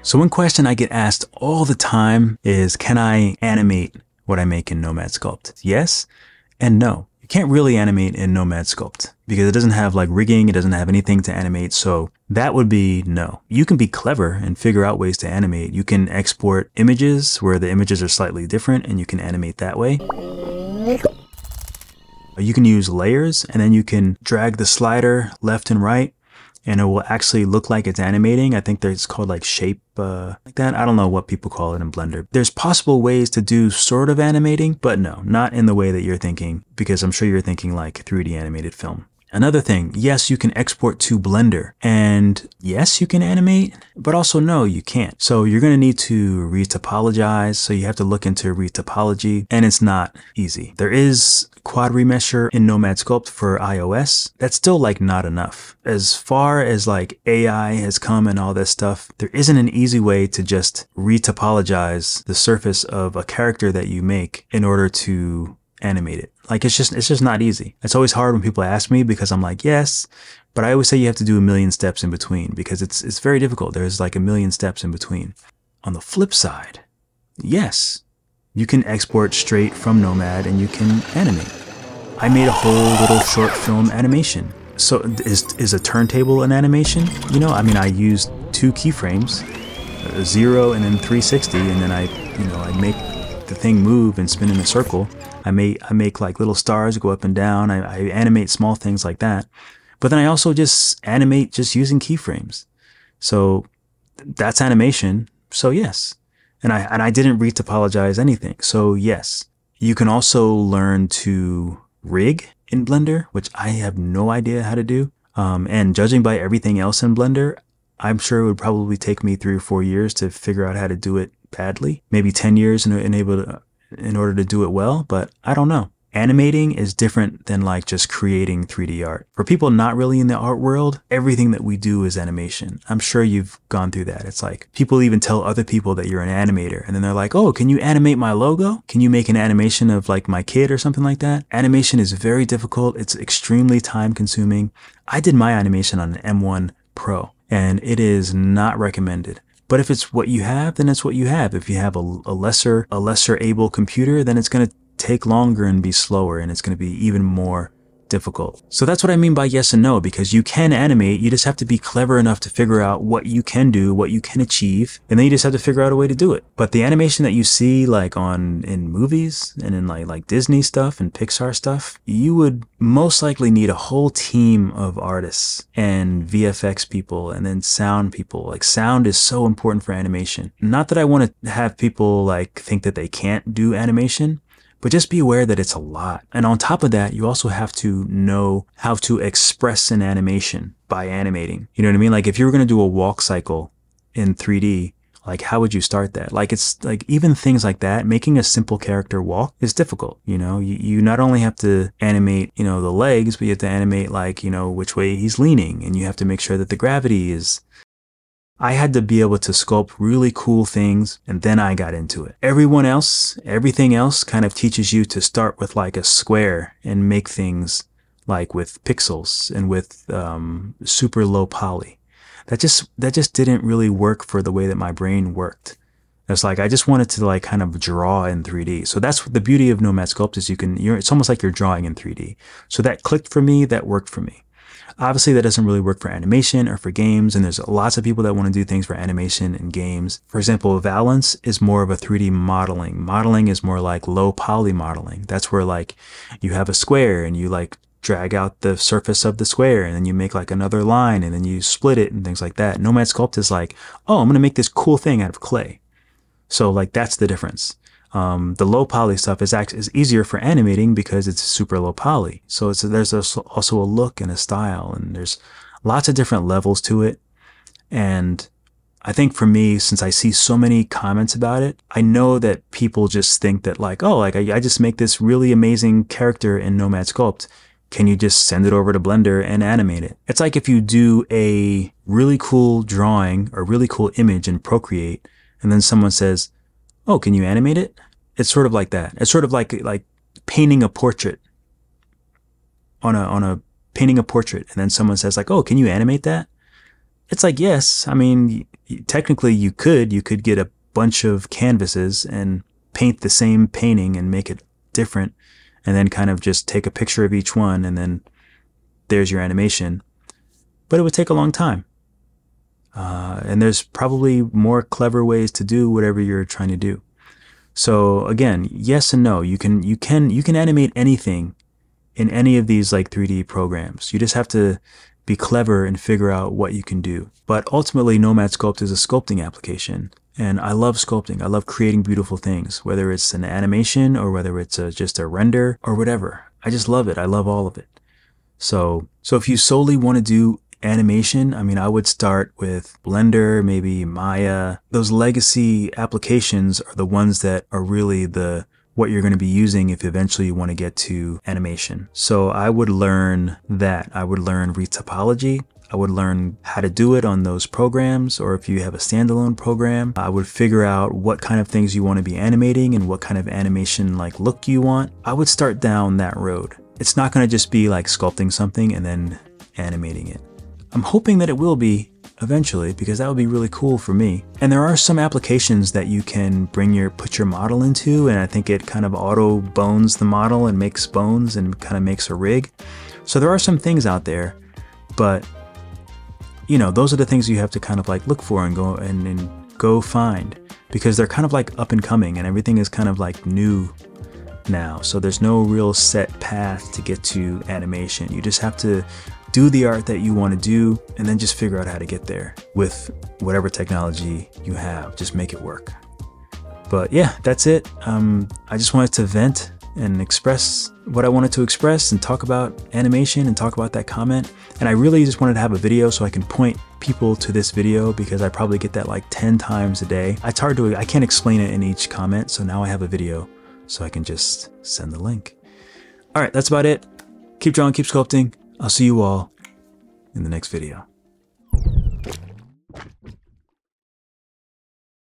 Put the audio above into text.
So one question I get asked all the time is, can I animate what I make in Nomad Sculpt? Yes and no. You can't really animate in Nomad Sculpt because it doesn't have like rigging. It doesn't have anything to animate. So that would be no. You can be clever and figure out ways to animate. You can export images where the images are slightly different and you can animate that way. You can use layers and then you can drag the slider left and right and it will actually look like it's animating. I think it's called like shape like that. I don't know what people call it in Blender. There's possible ways to do sort of animating, but no, not in the way that you're thinking, because I'm sure you're thinking like 3D animated film. Another thing, yes, you can export to Blender, and yes, you can animate, but also no, you can't. So you're going to need to retopologize. So you have to look into retopology, and it's not easy. There is quad remesher in Nomad Sculpt for iOS. That's still like not enough. As far as like AI has come and all this stuff, there isn't an easy way to just retopologize the surface of a character that you make in order to animate it. Like it's just not easy. It's always hard when people ask me because I'm like, yes, but I always say you have to do a million steps in between because it's very difficult. There's like a million steps in between. On the flip side, yes, you can export straight from Nomad and you can animate. I made a whole little short film animation. So is a turntable an animation? You know, I mean, I used 2 keyframes, 0 and then 360, and then I make the thing move and spin in a circle. I make like little stars go up and down. I animate small things like that. But then I also just animate just using keyframes. So that's animation. So yes. And I didn't retopologize anything. So yes. You can also learn to rig in Blender, which I have no idea how to do. And judging by everything else in Blender, I'm sure it would probably take me 3 or 4 years to figure out how to do it badly. Maybe 10 years in order to do it well, but I don't know. Animating is different than like just creating 3D art. For people not really in the art world, everything that we do is animation. I'm sure you've gone through that. It's like people even tell other people that you're an animator and then they're like, oh, can you animate my logo? Can you make an animation of like my kid or something like that? Animation is very difficult. It's extremely time consuming. I did my animation on an M1 Pro and it is not recommended. But if it's what you have, then it's what you have. If you have a lesser able computer, then it's going to take longer and be slower, and it's going to be even more difficult. So that's what I mean by yes and no, because you can animate. You just have to be clever enough to figure out what you can do, what you can achieve, and then you just have to figure out a way to do it. But the animation that you see like in movies and in like Disney stuff and Pixar stuff, you would most likely need a whole team of artists and VFX people and then sound people. Like sound is so important for animation. Not that I want to have people like think that they can't do animation, but just be aware that it's a lot. And on top of that, you also have to know how to express an animation by animating. You know what I mean? Like if you were going to do a walk cycle in 3D, like how would you start that? Like it's like even things like that, making a simple character walk is difficult. You know, you not only have to animate, the legs, but you have to animate like, which way he's leaning, and you have to make sure that the gravity is. I had to be able to sculpt really cool things, and then I got into it. Everything else kind of teaches you to start with like a square and make things like with pixels and with super low poly. That just didn't really work for the way that my brain worked. It's like I just wanted to like kind of draw in 3D. So that's the beauty of Nomad Sculpt is it's almost like you're drawing in 3D. So that clicked for me, that worked for me. Obviously, that doesn't really work for animation or for games, and there's lots of people that want to do things for animation and games. For example, Valence is more of a 3D modeling. Modeling is more like low poly modeling. That's where like you have a square and you like drag out the surface of the square and then you make like another line and then you split it and things like that. Nomad Sculpt is like, oh, I'm going to make this cool thing out of clay. So like that's the difference. The low poly stuff is easier for animating because it's super low poly. So there's also a look and a style, and there's lots of different levels to it. And I think for me, since I see so many comments about it, I know that people just think that like, oh, like I just make this really amazing character in Nomad Sculpt. Can you just send it over to Blender and animate it? It's like if you do a really cool drawing or really cool image in Procreate, and then someone says, oh, can you animate it? It's sort of like that. It's sort of like painting a portrait painting a portrait, and then someone says like, oh, can you animate that? It's like, yes. I mean, technically you could get a bunch of canvases and paint the same painting and make it different, and then kind of just take a picture of each one, and then there's your animation. But it would take a long time. And there's probably more clever ways to do whatever you're trying to do. So again, yes and no. You can animate anything in any of these like 3D programs. You just have to be clever and figure out what you can do. But ultimately, Nomad Sculpt is a sculpting application. And I love sculpting. I love creating beautiful things, whether it's an animation or whether it's just a render or whatever. I just love it. I love all of it. So if you solely want to do animation, I mean, I would start with Blender, maybe Maya. Those legacy applications are the ones that are really what you're going to be using if eventually you want to get to animation. So I would learn that. I would learn retopology. I would learn how to do it on those programs, or if you have a standalone program, I would figure out what kind of things you want to be animating and what kind of animation like look you want. I would start down that road. It's not going to just be like sculpting something and then animating it. I'm hoping that it will be eventually, because that would be really cool for me. And there are some applications that you can put your model into, and I think it kind of auto bones the model and makes bones and kind of makes a rig. So there are some things out there, but you know, those are the things you have to kind of like look for and go find, because they're kind of like up and coming and everything is kind of like new now. So there's no real set path to get to animation. You just have to do the art that you want to do and then just figure out how to get there with whatever technology you have. Just make it work. But yeah, that's it. I just wanted to vent and express what I wanted to express and talk about animation and talk about that comment. And I really just wanted to have a video so I can point people to this video, because I probably get that like 10 times a day. I can't explain it in each comment. So now I have a video so I can just send the link. All right, that's about it. Keep drawing, keep sculpting. I'll see you all in the next video.